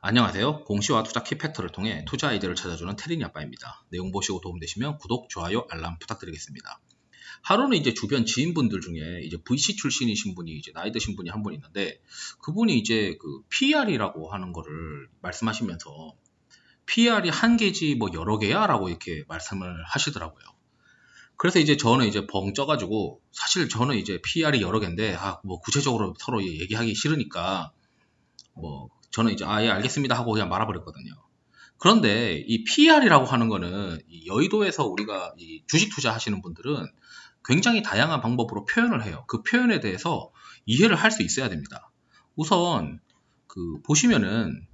안녕하세요. 공시와 투자 키팩터를 통해 투자 아이디어를 찾아주는 테린이 아빠입니다. 내용 보시고 도움되시면 구독, 좋아요, 알람 부탁드리겠습니다. 하루는 이제 주변 지인분들 중에 이제 VC 출신이신 분이 이제 나이 드신 분이 한 분 있는데 그분이 이제 그 PR이라고 하는 거를 말씀하시면서 PR이 한 개지 뭐 여러 개야? 라고 이렇게 말씀을 하시더라고요. 그래서 이제 저는 이제 벙 쪄가지고 사실 저는 이제 PR이 여러 개인데 뭐 구체적으로 서로 얘기하기 싫으니까 뭐 저는 이제 예 알겠습니다 하고 그냥 말아버렸거든요. 그런데 이 PR이라고 하는 거는 이 여의도에서 우리가 이 주식 투자하시는 분들은 굉장히 다양한 방법으로 표현을 해요. 그 표현에 대해서 이해를 할 수 있어야 됩니다. 우선 그 보시면은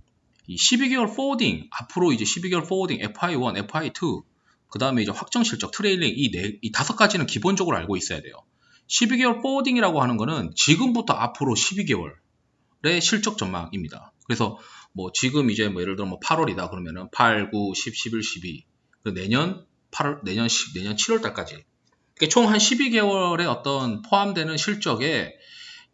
이 12개월 포워딩 앞으로 이제 12개월 포워딩 FI1, FI2 그 다음에 이제 확정 실적 트레일링 이 다섯 가지는 기본적으로 알고 있어야 돼요. 12개월 포워딩이라고 하는 거는 지금부터 앞으로 12개월의 실적 전망입니다. 그래서 뭐 지금 이제 뭐 예를 들어 뭐 8월이다 그러면은 8, 9, 10, 11, 12 내년 8월 내년 7월 달까지 총 한 12개월에 어떤 포함되는 실적에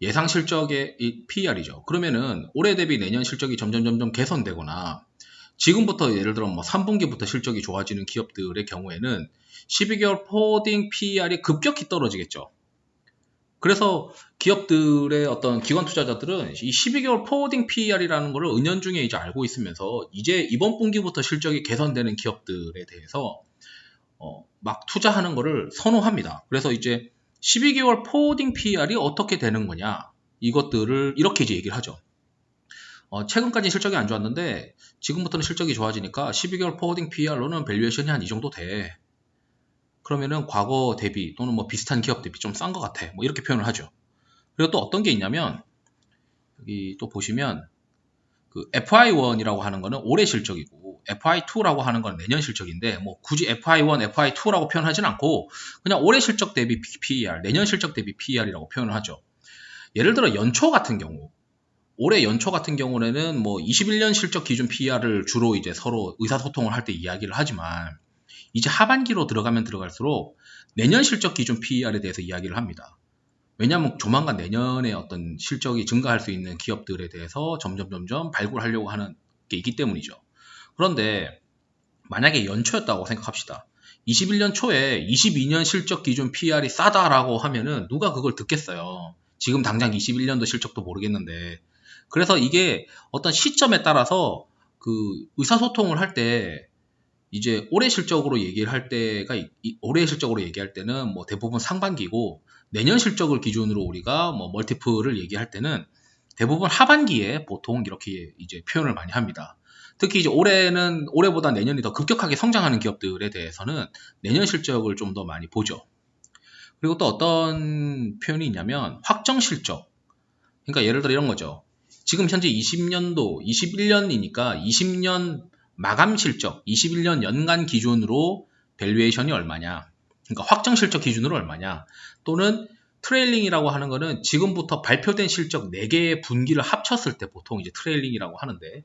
예상 실적의 이 PER이죠. 그러면은 올해 대비 내년 실적이 점점 개선되거나 지금부터 예를 들어 뭐 3분기부터 실적이 좋아지는 기업들의 경우에는 12개월 포워딩 PER이 급격히 떨어지겠죠. 그래서 기업들의 어떤 기관 투자자들은 이 12개월 포워딩 PER이라는 것을 은연중에 이제 알고 있으면서 이제 이번 분기부터 실적이 개선되는 기업들에 대해서 막 투자하는 것을 선호합니다. 그래서 이제 12개월 포워딩 PER이 어떻게 되는 거냐 이것들을 이렇게 이제 얘기를 하죠. 최근까지 실적이 안 좋았는데 지금부터는 실적이 좋아지니까 12개월 포워딩 PER로는 밸류에이션이 한 이 정도 돼. 그러면은 과거 대비 또는 뭐 비슷한 기업 대비 좀 싼 것 같아. 뭐 이렇게 표현을 하죠. 그리고 또 어떤 게 있냐면 여기 또 보시면 그 FI1이라고 하는 거는 올해 실적이고 FI2라고 하는 건 내년 실적인데 뭐 굳이 FI1, FI2라고 표현하진 않고 그냥 올해 실적 대비 PER, 내년 실적 대비 PER이라고 표현을 하죠. 예를 들어 연초 같은 경우 올해 연초 같은 경우에는 뭐 21년 실적 기준 PER을 주로 이제 서로 의사소통을 할 때 이야기를 하지만 이제 하반기로 들어가면 들어갈수록 내년 실적 기준 PER에 대해서 이야기를 합니다. 왜냐하면 조만간 내년에 어떤 실적이 증가할 수 있는 기업들에 대해서 점점 발굴하려고 하는 게 있기 때문이죠. 그런데 만약에 연초였다고 생각합시다. 21년 초에 22년 실적 기준 PR이 싸다라고 하면은 누가 그걸 듣겠어요. 지금 당장 21년도 실적도 모르겠는데. 그래서 이게 어떤 시점에 따라서 그 의사소통을 할 때 이제 올해 실적으로 얘기를 할 때가 올해 실적으로 얘기할 때는 뭐 대부분 상반기고 내년 실적을 기준으로 우리가 뭐 멀티플을 얘기할 때는 대부분 하반기에 보통 이렇게 이제 표현을 많이 합니다. 특히 이제 올해보다 내년이 더 급격하게 성장하는 기업들에 대해서는 내년 실적을 좀 더 많이 보죠. 그리고 또 어떤 표현이 있냐면 확정 실적. 그러니까 예를 들어 이런 거죠. 지금 현재 20년도, 21년이니까 20년 마감 실적, 21년 연간 기준으로 밸류에이션이 얼마냐. 그러니까 확정 실적 기준으로 얼마냐. 또는 트레일링이라고 하는 거는 지금부터 발표된 실적 4개의 분기를 합쳤을 때 보통 이제 트레일링이라고 하는데,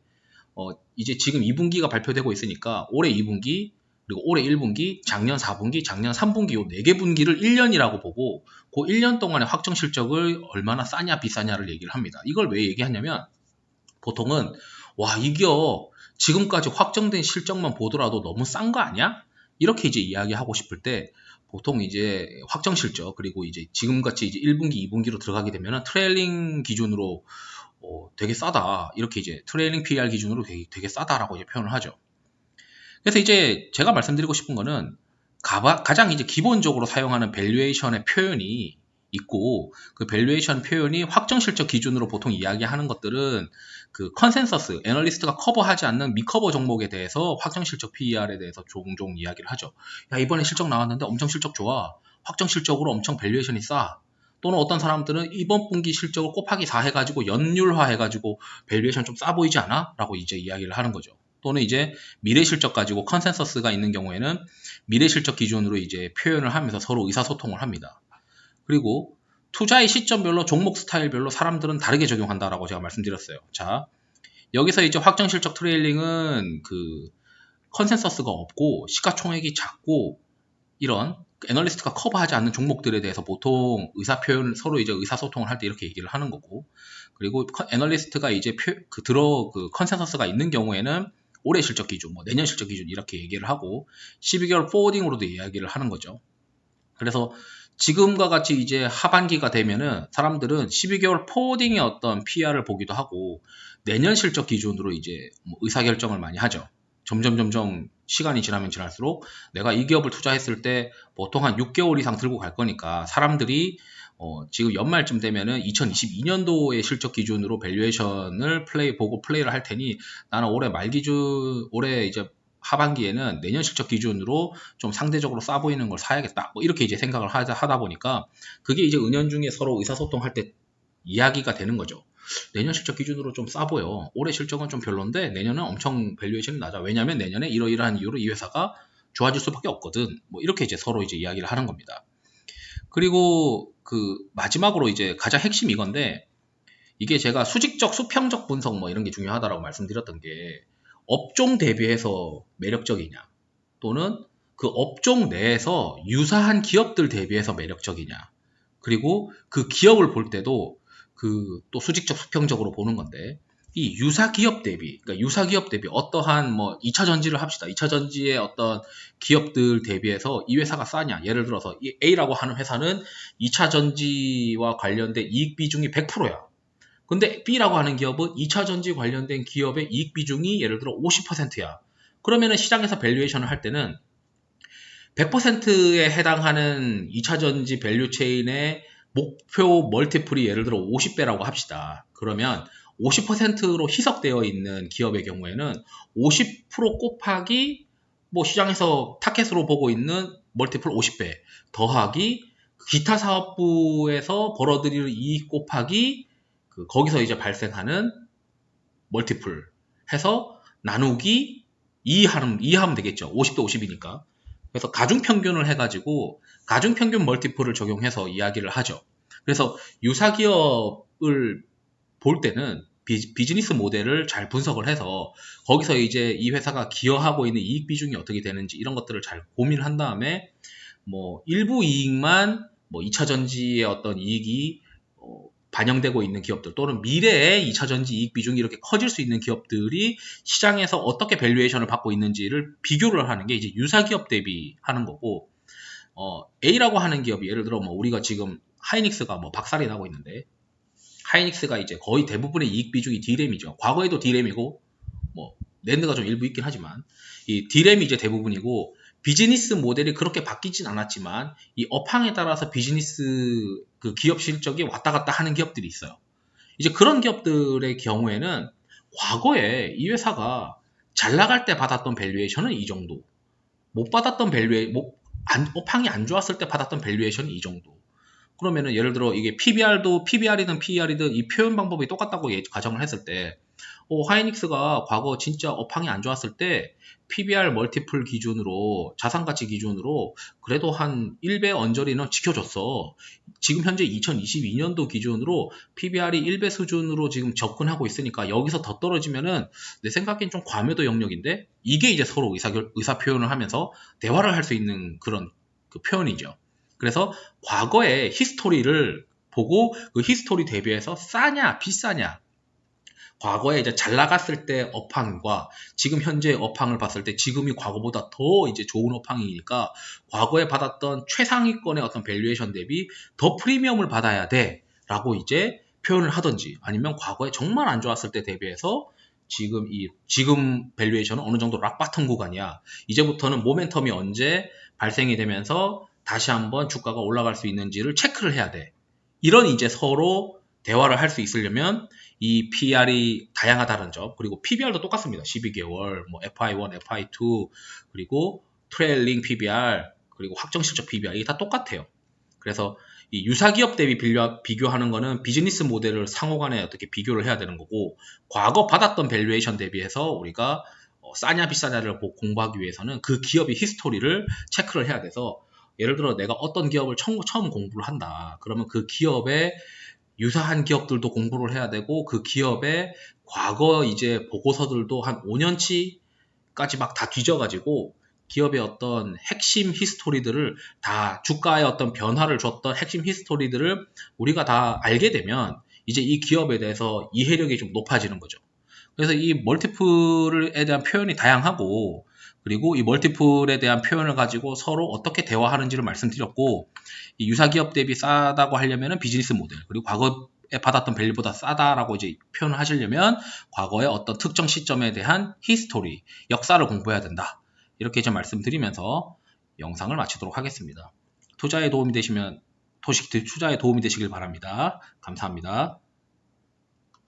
이제 지금 2분기가 발표되고 있으니까 올해 2분기, 그리고 올해 1분기, 작년 4분기, 작년 3분기 요 4개 분기를 1년이라고 보고 그 1년 동안의 확정 실적을 얼마나 싸냐 비싸냐를 얘기를 합니다. 이걸 왜 얘기하냐면 보통은 와 이 기업 지금까지 확정된 실적만 보더라도 너무 싼 거 아니야? 이렇게 이제 이야기하고 싶을 때 보통 이제 확정 실적 그리고 이제 지금같이 이제 1분기, 2분기로 들어가게 되면 트레일링 기준으로 되게 싸다 이렇게 이제 트레일링 PER 기준으로 되게 싸다라고 이제 표현을 하죠. 그래서 이제 제가 말씀드리고 싶은 거는 가장 이제 기본적으로 사용하는 밸류에이션의 표현이 있고 그 밸류에이션 표현이 확정 실적 기준으로 보통 이야기하는 것들은 그 컨센서스, 애널리스트가 커버하지 않는 미커버 종목에 대해서 확정 실적 PER에 대해서 종종 이야기를 하죠. 야 이번에 실적 나왔는데 엄청 실적 좋아. 확정 실적으로 엄청 밸류에이션이 싸. 또는 어떤 사람들은 이번 분기 실적을 곱하기 4 해가지고 연율화 해가지고 밸류에이션 좀 싸 보이지 않아? 라고 이제 이야기를 하는 거죠. 또는 이제 미래 실적 가지고 컨센서스가 있는 경우에는 미래 실적 기준으로 이제 표현을 하면서 서로 의사소통을 합니다. 그리고 투자의 시점별로 종목 스타일별로 사람들은 다르게 적용한다라고 제가 말씀드렸어요. 자, 여기서 이제 확정 실적 트레일링은 그 컨센서스가 없고 시가총액이 작고 이런 애널리스트가 커버하지 않는 종목들에 대해서 보통 의사표현, 서로 이제 의사소통을 할 때 이렇게 얘기를 하는 거고, 그리고 애널리스트가 이제 컨센서스가 있는 경우에는 올해 실적 기준, 뭐 내년 실적 기준 이렇게 얘기를 하고 12개월 포워딩으로도 이야기를 하는 거죠. 그래서 지금과 같이 이제 하반기가 되면은 사람들은 12개월 포워딩의 어떤 PR을 보기도 하고 내년 실적 기준으로 이제 뭐 의사결정을 많이 하죠. 점점 시간이 지나면 지날수록 내가 이 기업을 투자했을 때 보통 한 6개월 이상 들고 갈 거니까 사람들이 지금 연말쯤 되면은 2022년도의 실적 기준으로 밸류에이션을 보고 플레이를 할 테니 나는 올해 말 기준, 올해 이제 하반기에는 내년 실적 기준으로 좀 상대적으로 싸 보이는 걸 사야겠다. 뭐 이렇게 이제 생각을 하다 보니까 그게 이제 은연중에 서로 의사소통할 때 이야기가 되는 거죠. 내년 실적 기준으로 좀 싸 보여. 올해 실적은 좀 별론데 내년은 엄청 밸류에이션이 낮아. 왜냐하면 내년에 이러이러한 이유로 이 회사가 좋아질 수밖에 없거든. 뭐 이렇게 이제 서로 이제 이야기를 하는 겁니다. 그리고 그 마지막으로 이제 가장 핵심 이건데 이게 제가 수직적, 수평적 분석 뭐 이런 게 중요하다라고 말씀드렸던 게 업종 대비해서 매력적이냐 또는 그 업종 내에서 유사한 기업들 대비해서 매력적이냐 그리고 그 기업을 볼 때도 그 또 수직적 수평적으로 보는 건데 이 유사 기업 대비 그러니까 유사 기업 대비 어떠한 뭐 2차 전지를 합시다. 2차 전지의 어떤 기업들 대비해서 이 회사가 싸냐 예를 들어서 이 A라고 하는 회사는 2차 전지와 관련된 이익 비중이 100%야. 근데 B라고 하는 기업은 2차 전지 관련된 기업의 이익 비중이 예를 들어 50%야. 그러면은 시장에서 밸류에이션을 할 때는 100%에 해당하는 2차 전지 밸류 체인의 목표 멀티플이 예를 들어 50배라고 합시다. 그러면 50%로 희석되어 있는 기업의 경우에는 50% 곱하기 뭐 시장에서 타켓으로 보고 있는 멀티플 50배 더하기 기타 사업부에서 벌어들일 이익 곱하기 거기서 이제 발생하는 멀티플 해서 나누기 2하면 되겠죠. 50대 50이니까. 그래서 가중평균을 해가지고 가중평균 멀티플을 적용해서 이야기를 하죠. 그래서 유사기업을 볼 때는 비즈니스 모델을 잘 분석을 해서 거기서 이제 이 회사가 기여하고 있는 이익 비중이 어떻게 되는지 이런 것들을 잘 고민을 한 다음에 뭐 일부 이익만 뭐 2차 전지의 어떤 이익이 반영되고 있는 기업들 또는 미래의 2차 전지 이익 비중이 이렇게 커질 수 있는 기업들이 시장에서 어떻게 밸류에이션을 받고 있는지를 비교를 하는 게 이제 유사 기업 대비하는 거고 A라고 하는 기업이 예를 들어 뭐 우리가 지금 하이닉스가 뭐 박살이 나고 있는데 하이닉스가 이제 거의 대부분의 이익 비중이 D램이죠. 과거에도 D램이고 뭐 낸드가 좀 일부 있긴 하지만 이 D램이 이제 대부분이고 비즈니스 모델이 그렇게 바뀌진 않았지만 이 업황에 따라서 비즈니스 그 기업 실적이 왔다 갔다 하는 기업들이 있어요. 이제 그런 기업들의 경우에는 과거에 이 회사가 잘 나갈 때 받았던 밸류에이션은 이 정도, 못 받았던 업황이 안 좋았을 때 받았던 밸류에이션이 이 정도. 그러면은 예를 들어 이게 PBR이든 PER이든 이 표현 방법이 똑같다고 가정을 했을 때 하이닉스가 과거 진짜 업황이 안 좋았을 때 PBR 멀티플 기준으로 자산가치 기준으로 그래도 한 1배 언저리는 지켜줬어. 지금 현재 2022년도 기준으로 PBR이 1배 수준으로 지금 접근하고 있으니까 여기서 더 떨어지면은 내 생각엔 좀 과매도 영역인데 이게 이제 서로 의사 표현을 하면서 대화를 할 수 있는 그런 그 표현이죠. 그래서 과거의 히스토리를 보고 그 히스토리 대비해서 싸냐 비싸냐 과거에 이제 잘 나갔을 때 업황과 지금 현재 업황을 봤을 때 지금이 과거보다 더 이제 좋은 업황이니까 과거에 받았던 최상위권의 어떤 밸류에이션 대비 더 프리미엄을 받아야 돼 라고 이제 표현을 하든지 아니면 과거에 정말 안 좋았을 때 대비해서 지금 밸류에이션은 어느 정도 락바텀 구간이야. 이제부터는 모멘텀이 언제 발생이 되면서 다시 한번 주가가 올라갈 수 있는지를 체크를 해야 돼. 이런 이제 서로 대화를 할 수 있으려면 이 PR이 다양하다는 점, 그리고 PBR도 똑같습니다. 12개월, 뭐 FI1, FI2, 그리고 트레일링 PBR, 그리고 확정실적 PBR, 이게 다 똑같아요. 그래서 이 유사기업 대비 비교하는 거는 비즈니스 모델을 상호간에 어떻게 비교를 해야 되는 거고, 과거 받았던 밸류에이션 대비해서 우리가 싸냐 비싸냐를 공부하기 위해서는 그 기업의 히스토리를 체크를 해야 돼서, 예를 들어 내가 어떤 기업을 처음 공부를 한다. 그러면 그 기업의 유사한 기업들도 공부를 해야 되고 그 기업의 과거 이제 보고서들도 한 5년치까지 막 다 뒤져가지고 기업의 어떤 핵심 히스토리들을 다 주가의 어떤 변화를 줬던 핵심 히스토리들을 우리가 다 알게 되면 이제 이 기업에 대해서 이해력이 좀 높아지는 거죠. 그래서 이 멀티플에 대한 표현이 다양하고 그리고 이 멀티플에 대한 표현을 가지고 서로 어떻게 대화하는지를 말씀드렸고 이 유사기업 대비 싸다고 하려면 비즈니스 모델 그리고 과거에 받았던 밸류보다 싸다라고 이제 표현을 하시려면 과거의 어떤 특정 시점에 대한 히스토리, 역사를 공부해야 된다. 이렇게 좀 말씀드리면서 영상을 마치도록 하겠습니다. 투자에 도움이 되시길 바랍니다. 감사합니다.